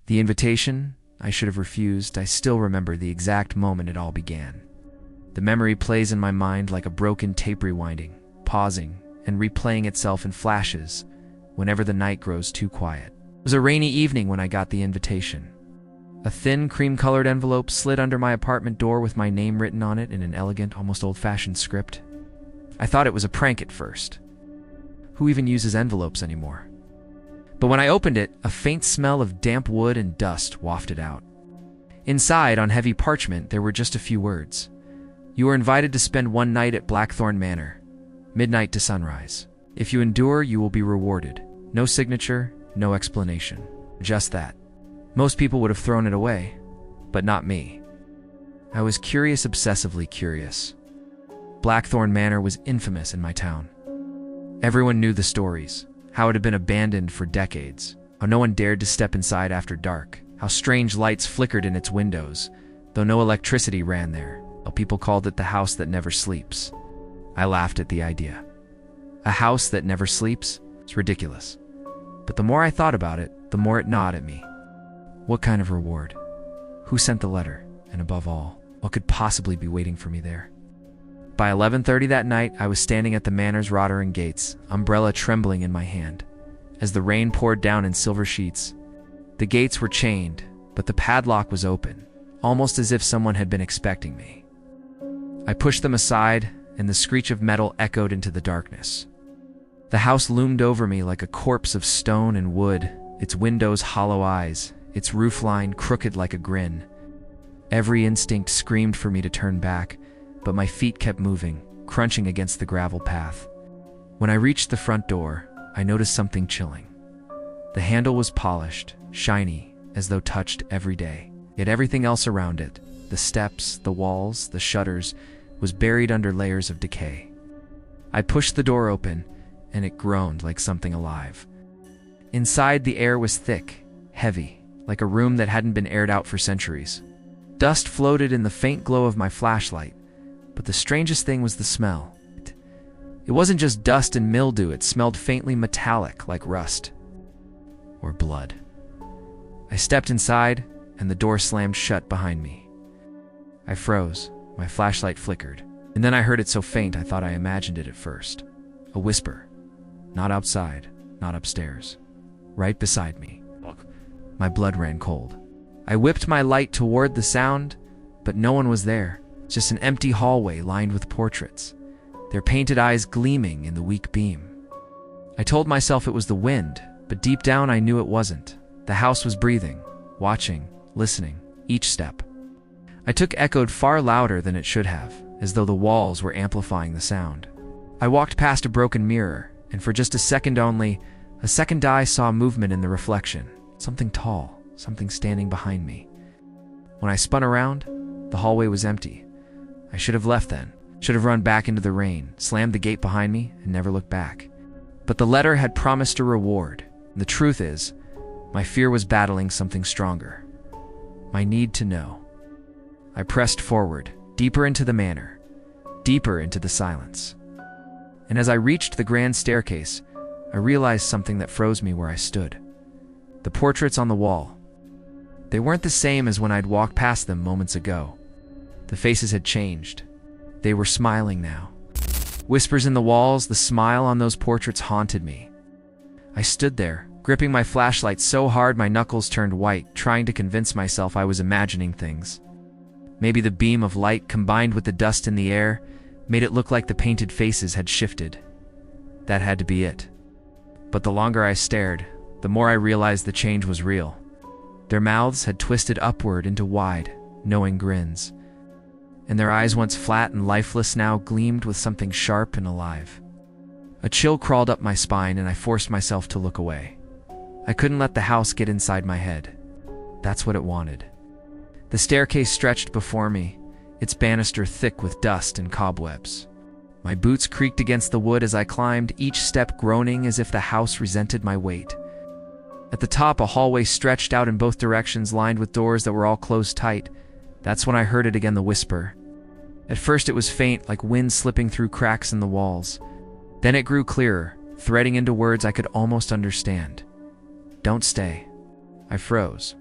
The invitation I should have refused. I still remember the exact moment it all began. The memory plays in my mind like a broken tape, rewinding, pausing, and replaying itself in flashes whenever the night grows too quiet. It was a rainy evening when I got the invitation. A thin, cream-colored envelope slid under my apartment door with my name written on it in an elegant, almost old-fashioned script. I thought it was a prank at first. Who even uses envelopes anymore? But when I opened it, a faint smell of damp wood and dust wafted out. Inside, on heavy parchment, there were just a few words. You are invited to spend one night at Blackthorn Manor, midnight to sunrise. If you endure, you will be rewarded. No signature, no explanation. Just that. Most people would have thrown it away, but not me. I was curious, obsessively curious. Blackthorn Manor was infamous in my town. Everyone knew the stories, how it had been abandoned for decades, how no one dared to step inside after dark, how strange lights flickered in its windows, though no electricity ran there, how people called it the house that never sleeps. I laughed at the idea. A house that never sleeps? It's ridiculous. But the more I thought about it, the more it gnawed at me. What kind of reward? Who sent the letter? And above all, what could possibly be waiting for me there? By 11:30 that night, I was standing at the manor's Rotterdam gates, umbrella trembling in my hand, as the rain poured down in silver sheets. The gates were chained, but the padlock was open, almost as if someone had been expecting me. I pushed them aside, and the screech of metal echoed into the darkness. The house loomed over me like a corpse of stone and wood, its windows hollow eyes, its roofline crooked like a grin. Every instinct screamed for me to turn back, but my feet kept moving, crunching against the gravel path. When I reached the front door, I noticed something chilling. The handle was polished, shiny, as though touched every day. Yet everything else around it, the steps, the walls, the shutters, was buried under layers of decay. I pushed the door open, and it groaned like something alive. Inside, the air was thick, heavy, like a room that hadn't been aired out for centuries. Dust floated in the faint glow of my flashlight, but the strangest thing was the smell. It wasn't just dust and mildew, it smelled faintly metallic, like rust. Or blood. I stepped inside, and the door slammed shut behind me. I froze, my flashlight flickered, and then I heard it so faint I thought I imagined it at first. A whisper. Not outside, not upstairs. Right beside me. My blood ran cold. I whipped my light toward the sound, but no one was there. Just an empty hallway lined with portraits, their painted eyes gleaming in the weak beam. I told myself it was the wind, but deep down I knew it wasn't. The house was breathing, watching, listening, each step I took echoed far louder than it should have, as though the walls were amplifying the sound. I walked past a broken mirror, and for just a second only, I saw movement in the reflection. Something tall, something standing behind me. When I spun around, the hallway was empty. I should have left then, should have run back into the rain, slammed the gate behind me, and never looked back. But the letter had promised a reward. And the truth is, my fear was battling something stronger. My need to know. I pressed forward, deeper into the manor, deeper into the silence. And as I reached the grand staircase, I realized something that froze me where I stood. The portraits on the wall. They weren't the same as when I'd walked past them moments ago. The faces had changed. They were smiling now. Whispers in the walls, the smile on those portraits haunted me. I stood there, gripping my flashlight so hard my knuckles turned white, trying to convince myself I was imagining things. Maybe the beam of light combined with the dust in the air made it look like the painted faces had shifted. That had to be it. But the longer I stared, the more I realized the change was real. Their mouths had twisted upward into wide, knowing grins, and their eyes, once flat and lifeless, now gleamed with something sharp and alive. A chill crawled up my spine, and I forced myself to look away. I couldn't let the house get inside my head. That's what it wanted. The staircase stretched before me, its banister thick with dust and cobwebs. My boots creaked against the wood as I climbed, each step groaning as if the house resented my weight. At the top, a hallway stretched out in both directions, lined with doors that were all closed tight. That's when I heard it again, the whisper. At first it was faint, like wind slipping through cracks in the walls. Then it grew clearer, threading into words I could almost understand. Don't stay. I froze.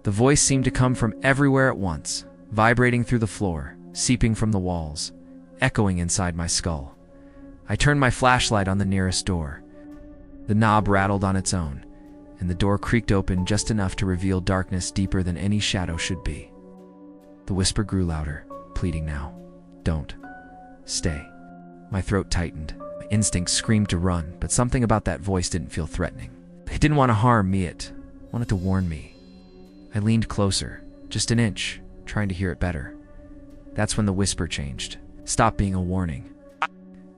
The voice seemed to come from everywhere at once, vibrating through the floor, seeping from the walls, echoing inside my skull. I turned my flashlight on the nearest door. The knob rattled on its own, and the door creaked open just enough to reveal darkness deeper than any shadow should be. The whisper grew louder, pleading now. Don't. Stay. My throat tightened. My instincts screamed to run, but something about that voice didn't feel threatening. It didn't want to harm me, it wanted to warn me. I leaned closer, just an inch, trying to hear it better. That's when the whisper changed. Stopped being a warning.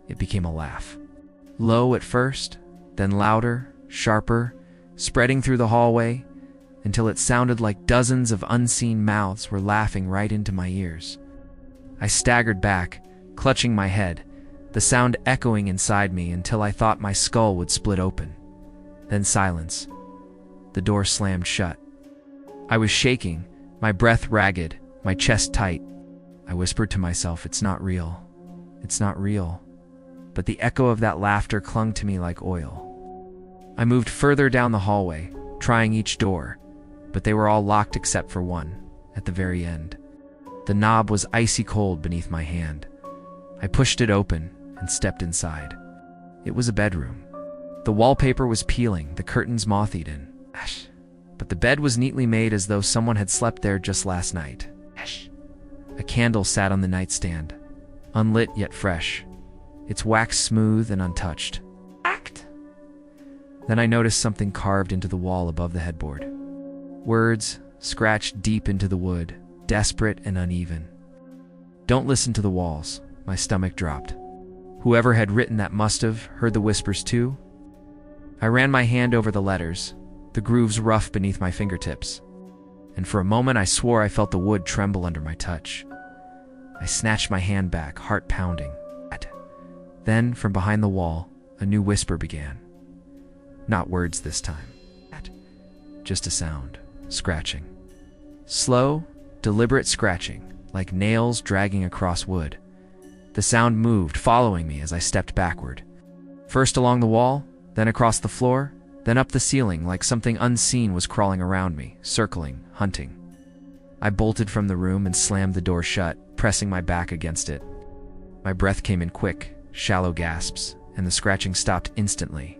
It became a laugh. Low at first, then louder, sharper, spreading through the hallway, until it sounded like dozens of unseen mouths were laughing right into my ears. I staggered back, clutching my head, the sound echoing inside me until I thought my skull would split open. Then silence. The door slammed shut. I was shaking, my breath ragged, my chest tight. I whispered to myself, it's not real. It's not real. But the echo of that laughter clung to me like oil. I moved further down the hallway, trying each door, but they were all locked except for one, at the very end. The knob was icy cold beneath my hand. I pushed it open and stepped inside. It was a bedroom. The wallpaper was peeling, the curtains moth-eaten. But the bed was neatly made as though someone had slept there just last night. A candle sat on the nightstand, unlit yet fresh, its wax smooth and untouched. Then I noticed something carved into the wall above the headboard. Words scratched deep into the wood, desperate and uneven. Don't listen to the walls. My stomach dropped. Whoever had written that must have heard the whispers too. I ran my hand over the letters, the grooves rough beneath my fingertips, and for a moment I swore I felt the wood tremble under my touch. I snatched my hand back, heart pounding. Then, from behind the wall, a new whisper began. Not words this time. Just a sound. Scratching. Slow, deliberate scratching, like nails dragging across wood. The sound moved, following me as I stepped backward. First along the wall, then across the floor, then up the ceiling like something unseen was crawling around me, circling, hunting. I bolted from the room and slammed the door shut, pressing my back against it. My breath came in quick, shallow gasps, and the scratching stopped instantly.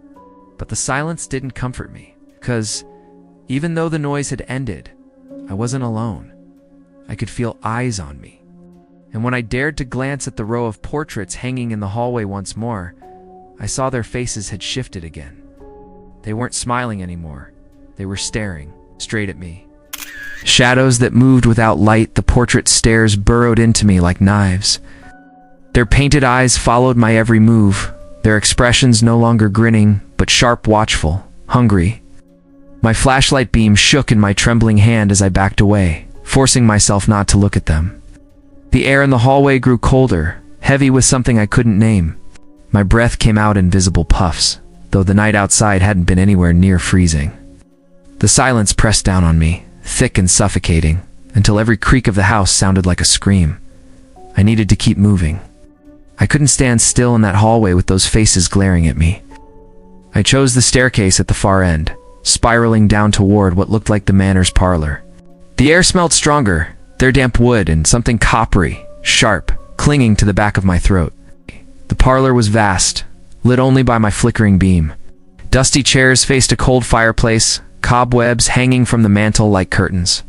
But the silence didn't comfort me, because even though the noise had ended, I wasn't alone. I could feel eyes on me. And when I dared to glance at the row of portraits hanging in the hallway once more, I saw their faces had shifted again. They weren't smiling anymore. They were staring straight at me. Shadows that moved without light, the portrait stares burrowed into me like knives. Their painted eyes followed my every move, their expressions no longer grinning, but sharp, watchful, hungry. My flashlight beam shook in my trembling hand as I backed away, forcing myself not to look at them. The air in the hallway grew colder, heavy with something I couldn't name. My breath came out in visible puffs, though the night outside hadn't been anywhere near freezing. The silence pressed down on me, thick and suffocating, until every creak of the house sounded like a scream. I needed to keep moving. I couldn't stand still in that hallway with those faces glaring at me. I chose the staircase at the far end, spiraling down toward what looked like the manor's parlor. The air smelled stronger, their damp wood and something coppery, sharp, clinging to the back of my throat. The parlor was vast, lit only by my flickering beam. Dusty chairs faced a cold fireplace, cobwebs hanging from the mantel like curtains.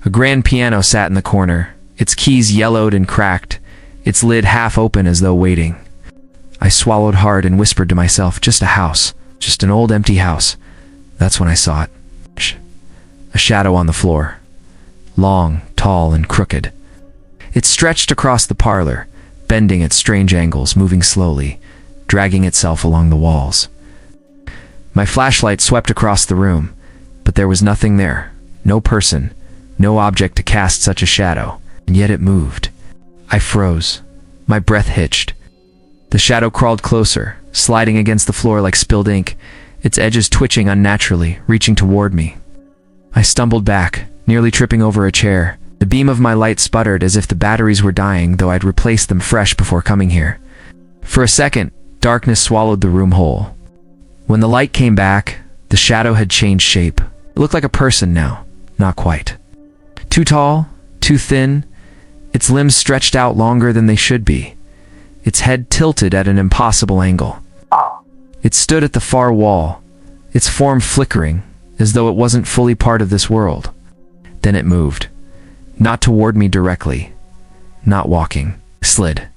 A grand piano sat in the corner, its keys yellowed and cracked, its lid half open as though waiting. I swallowed hard and whispered to myself, just a house, just an old empty house. That's when I saw it. A shadow on the floor. Long, tall, and crooked. It stretched across the parlor, bending at strange angles, moving slowly, dragging itself along the walls. My flashlight swept across the room, but there was nothing there. No person, no object to cast such a shadow, and yet it moved. I froze. My breath hitched. The shadow crawled closer, sliding against the floor like spilled ink, its edges twitching unnaturally, reaching toward me. I stumbled back, nearly tripping over a chair. The beam of my light sputtered as if the batteries were dying, though I'd replaced them fresh before coming here. For a second, darkness swallowed the room whole. When the light came back, the shadow had changed shape. It looked like a person now, not quite. Too tall, too thin, its limbs stretched out longer than they should be, its head tilted at an impossible angle. It stood at the far wall, its form flickering, as though it wasn't fully part of this world. Then it moved. Not toward me directly. Not walking. Slid.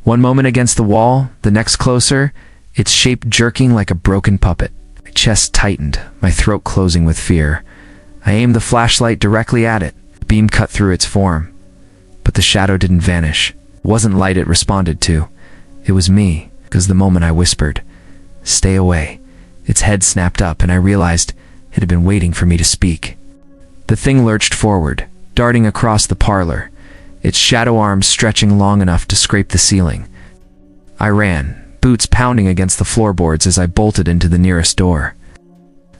One moment against the wall, the next closer, its shape jerking like a broken puppet. My chest tightened, my throat closing with fear. I aimed the flashlight directly at it. The beam cut through its form. But the shadow didn't vanish. It wasn't light it responded to. It was me, because the moment I whispered, "Stay away," its head snapped up and I realized it had been waiting for me to speak. The thing lurched forward, darting across the parlor, its shadow arms stretching long enough to scrape the ceiling. I ran, boots pounding against the floorboards as I bolted into the nearest door.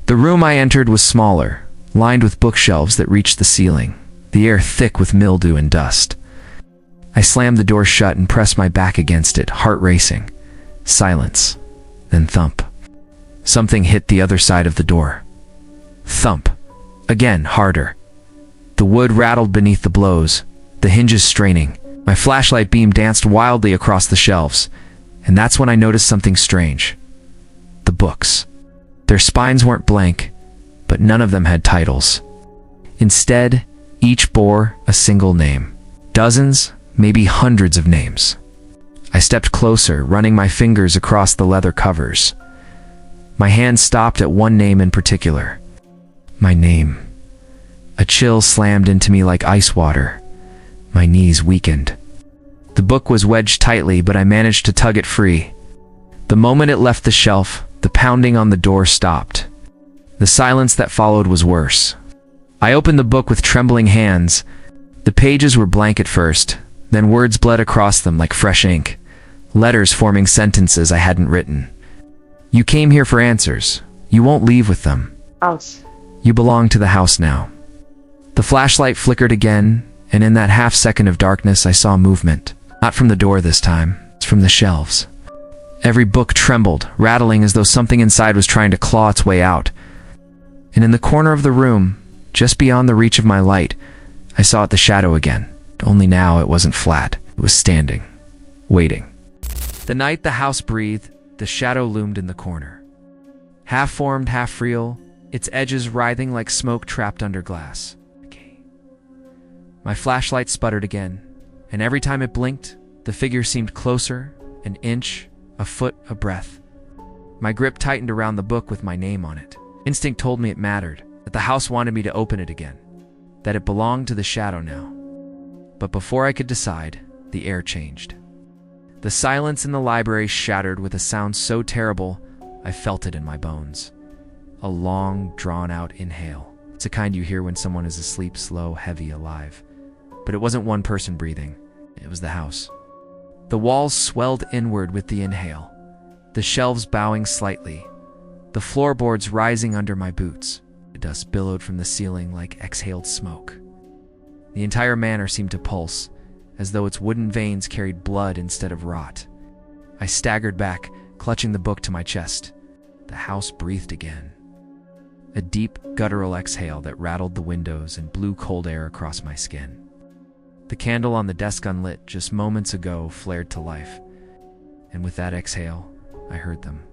The room I entered was smaller, lined with bookshelves that reached the ceiling, the air thick with mildew and dust. I slammed the door shut and pressed my back against it, heart racing. Silence. Then thump. Something hit the other side of the door. Thump. Again, harder. The wood rattled beneath the blows, the hinges straining. My flashlight beam danced wildly across the shelves, and that's when I noticed something strange. The books. Their spines weren't blank, but none of them had titles. Instead, each bore a single name. Dozens, maybe hundreds of names. I stepped closer, running my fingers across the leather covers. My hand stopped at one name in particular. My name. A chill slammed into me like ice water. My knees weakened. The book was wedged tightly, but I managed to tug it free. The moment it left the shelf, the pounding on the door stopped. The silence that followed was worse. I opened the book with trembling hands. The pages were blank at first, then words bled across them like fresh ink. Letters forming sentences I hadn't written. You came here for answers. You won't leave with them. Ouch. You belong to the house now. The flashlight flickered again, and in that half-second of darkness I saw movement. Not from the door this time, it's from the shelves. Every book trembled, rattling as though something inside was trying to claw its way out. And in the corner of the room, just beyond the reach of my light, I saw the shadow again. Only now it wasn't flat. It was standing, waiting. The night the house breathed, the shadow loomed in the corner. Half-formed, half-real, its edges writhing like smoke trapped under glass. My flashlight sputtered again, and every time it blinked, the figure seemed closer, an inch, a foot, a breath. My grip tightened around the book with my name on it. Instinct told me it mattered, that the house wanted me to open it again, that it belonged to the shadow now. But before I could decide, the air changed. The silence in the library shattered with a sound so terrible, I felt it in my bones. A long, drawn-out inhale. It's a kind you hear when someone is asleep, slow, heavy, alive. But it wasn't one person breathing. It was the house. The walls swelled inward with the inhale, the shelves bowing slightly, the floorboards rising under my boots. The dust billowed from the ceiling like exhaled smoke. The entire manor seemed to pulse, as though its wooden veins carried blood instead of rot. I staggered back, clutching the book to my chest. The house breathed again. A deep, guttural exhale that rattled the windows and blew cold air across my skin. The candle on the desk unlit just moments ago flared to life, and with that exhale, I heard them.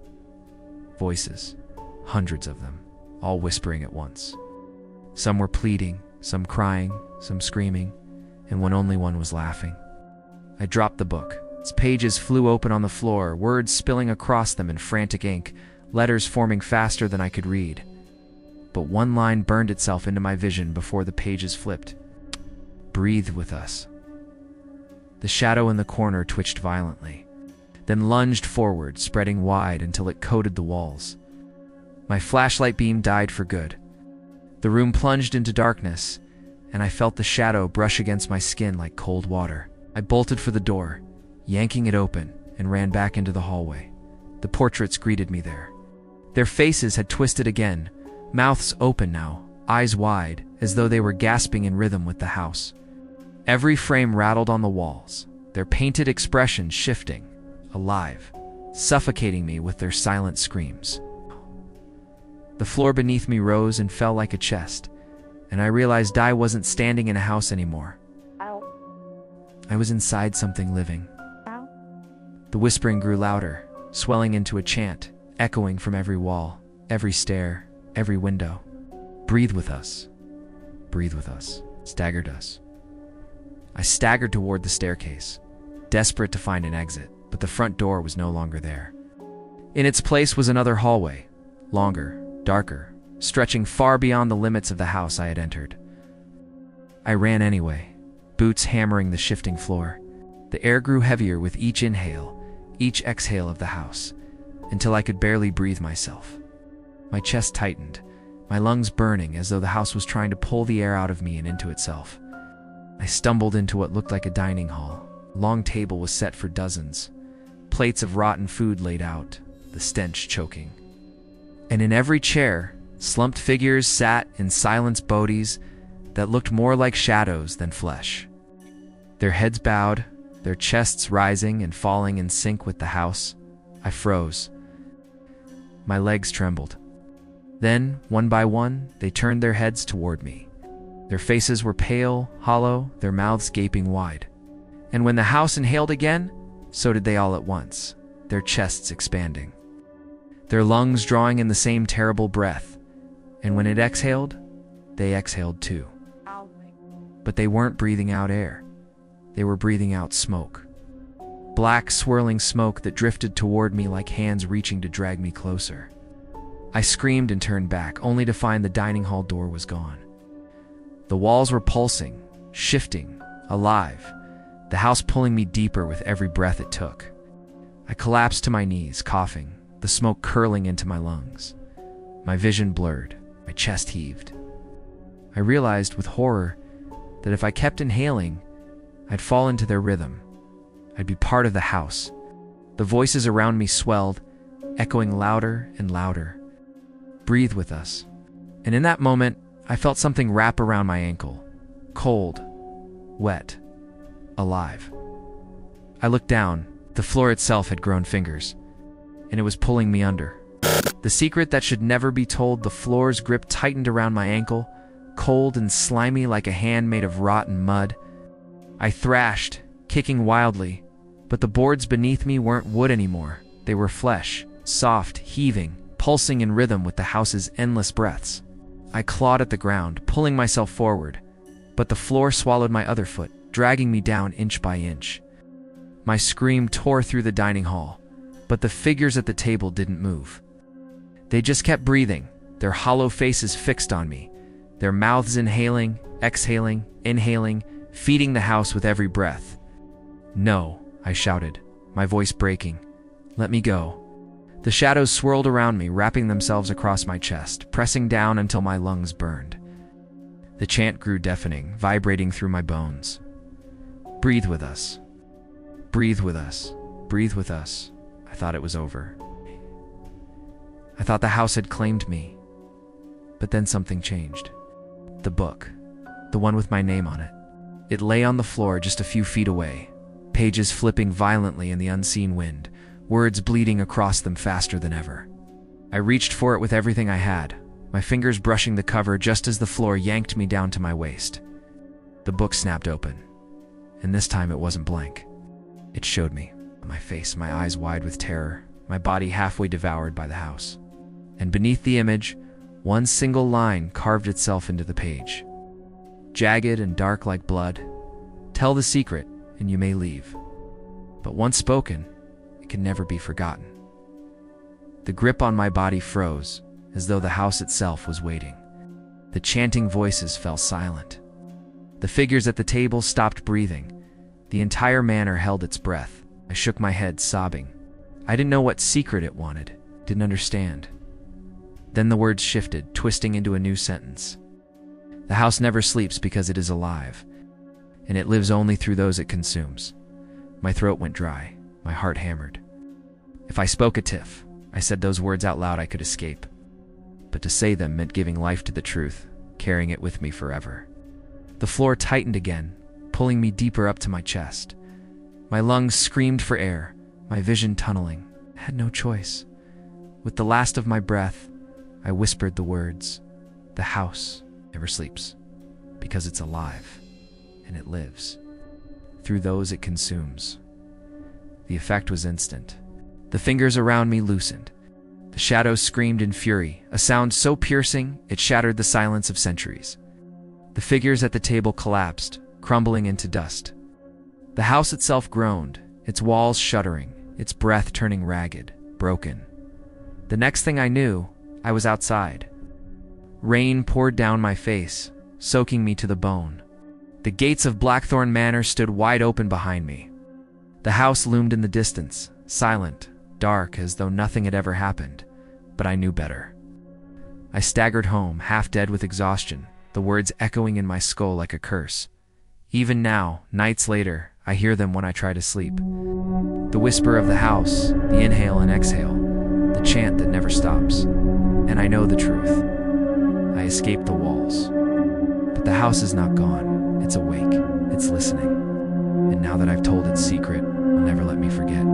Voices, hundreds of them, all whispering at once. Some were pleading, some crying, some screaming, and only one was laughing. I dropped the book. Its pages flew open on the floor, words spilling across them in frantic ink, letters forming faster than I could read. But one line burned itself into my vision before the pages flipped. Breathe with us. The shadow in the corner twitched violently, then lunged forward, spreading wide until it coated the walls. My flashlight beam died for good. The room plunged into darkness, and I felt the shadow brush against my skin like cold water. I bolted for the door, yanking it open, and ran back into the hallway. The portraits greeted me there. Their faces had twisted again, mouths open now, eyes wide, as though they were gasping in rhythm with the house. Every frame rattled on the walls, their painted expressions shifting, alive, suffocating me with their silent screams. The floor beneath me rose and fell like a chest, and I realized I wasn't standing in a house anymore. Ow. I was inside something living. Ow. The whispering grew louder, swelling into a chant, echoing from every wall, every stair, every window. Breathe with us. Breathe with us. Staggered us. I staggered toward the staircase, desperate to find an exit, but the front door was no longer there. In its place was another hallway, longer, darker, stretching far beyond the limits of the house I had entered. I ran anyway, boots hammering the shifting floor. The air grew heavier with each inhale, each exhale of the house, until I could barely breathe myself. My chest tightened, my lungs burning as though the house was trying to pull the air out of me and into itself. I stumbled into what looked like a dining hall. A long table was set for dozens, plates of rotten food laid out, the stench choking. And in every chair, slumped figures sat in silent bodies that looked more like shadows than flesh. Their heads bowed, their chests rising and falling in sync with the house. I froze. My legs trembled. Then, one by one, they turned their heads toward me. Their faces were pale, hollow, their mouths gaping wide. And when the house inhaled again, so did they all at once, their chests expanding, their lungs drawing in the same terrible breath. And when it exhaled, they exhaled too. Ow. But they weren't breathing out air. They were breathing out smoke. Black, swirling smoke that drifted toward me like hands reaching to drag me closer. I screamed and turned back, only to find the dining hall door was gone. The walls were pulsing, shifting, alive, the house pulling me deeper with every breath it took. I collapsed to my knees, coughing, the smoke curling into my lungs. My vision blurred, my chest heaved. I realized with horror that if I kept inhaling, I'd fall into their rhythm. I'd be part of the house. The voices around me swelled, echoing louder and louder. Breathe with us. And in that moment, I felt something wrap around my ankle. Cold, wet, alive. I looked down. The floor itself had grown fingers, and it was pulling me under. The secret that should never be told, the floor's grip tightened around my ankle, cold and slimy like a hand made of rotten mud. I thrashed, kicking wildly, but the boards beneath me weren't wood anymore. They were flesh, soft, heaving, pulsing in rhythm with the house's endless breaths. I clawed at the ground, pulling myself forward, but the floor swallowed my other foot, dragging me down inch by inch. My scream tore through the dining hall, but the figures at the table didn't move. They just kept breathing, their hollow faces fixed on me, their mouths inhaling, exhaling, inhaling, feeding the house with every breath. "No," I shouted, my voice breaking. "Let me go." The shadows swirled around me, wrapping themselves across my chest, pressing down until my lungs burned. The chant grew deafening, vibrating through my bones. Breathe with us. Breathe with us. Breathe with us. I thought it was over. I thought the house had claimed me. But then something changed. The book. The one with my name on it. It lay on the floor just a few feet away, pages flipping violently in the unseen wind, words bleeding across them faster than ever. I reached for it with everything I had, my fingers brushing the cover just as the floor yanked me down to my waist. The book snapped open, and this time it wasn't blank. It showed me, my face, my eyes wide with terror, my body halfway devoured by the house. And beneath the image, one single line carved itself into the page. Jagged and dark like blood, "Tell the secret, and you may leave." But once spoken, it can never be forgotten. The grip on my body froze, as though the house itself was waiting. The chanting voices fell silent. The figures at the table stopped breathing. The entire manor held its breath. I shook my head, sobbing. I didn't know what secret it wanted, didn't understand. Then the words shifted, twisting into a new sentence. The house never sleeps because it is alive, and it lives only through those it consumes. My throat went dry, my heart hammered. If I spoke a tiff, I said those words out loud, I could escape. But to say them meant giving life to the truth, carrying it with me forever. The floor tightened again, pulling me deeper up to my chest. My lungs screamed for air, my vision tunneling. I had no choice. With the last of my breath, I whispered the words, "The house never sleeps." because it's alive, and it lives. Through those it consumes. The effect was instant. The fingers around me loosened. The shadows screamed in fury, a sound so piercing it shattered the silence of centuries. The figures at the table collapsed, crumbling into dust. The house itself groaned, its walls shuddering, its breath turning ragged, broken. The next thing I knew, I was outside. Rain poured down my face, soaking me to the bone. The gates of Blackthorn Manor stood wide open behind me. The house loomed in the distance, silent, dark, as though nothing had ever happened, but I knew better. I staggered home, half dead with exhaustion, the words echoing in my skull like a curse. Even now, nights later, I hear them when I try to sleep. The whisper of the house, the inhale and exhale, the chant that never stops. And I know the truth. I escaped the walls. But the house is not gone. It's awake. It's listening. And now that I've told its secret, it'll never let me forget.